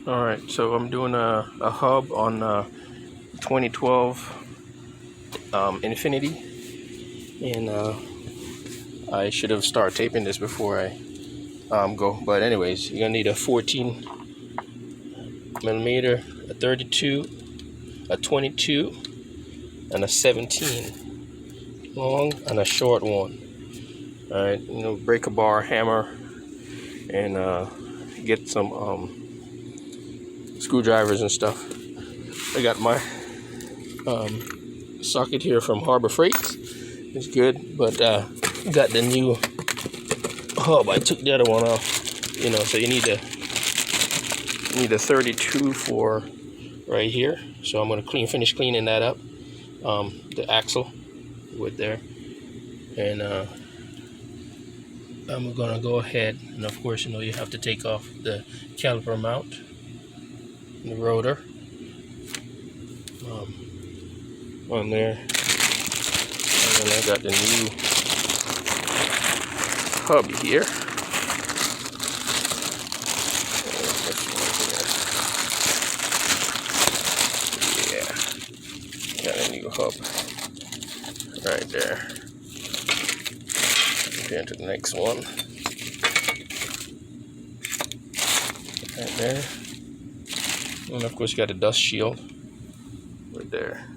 All right, so I'm doing a hub on 2012 Infinity, and I should have started taping this before I go. But anyways, you're gonna need a 14 millimeter, a 32, a 22, and a 17 long, and a short one. All right, break a bar, hammer, and get some screwdrivers and stuff. I got my socket here from Harbor Freight. It's good, but got the new hub. I took the other one off. So you need a 32 for right here. So I'm gonna finish cleaning that up. The axle with there, and I'm gonna go ahead and of course you have to take off the caliper mount, the rotor on there, and then I got the new hub here. Got a new hub right there. Get to the next one. Right there. And of course you got a dust shield right there.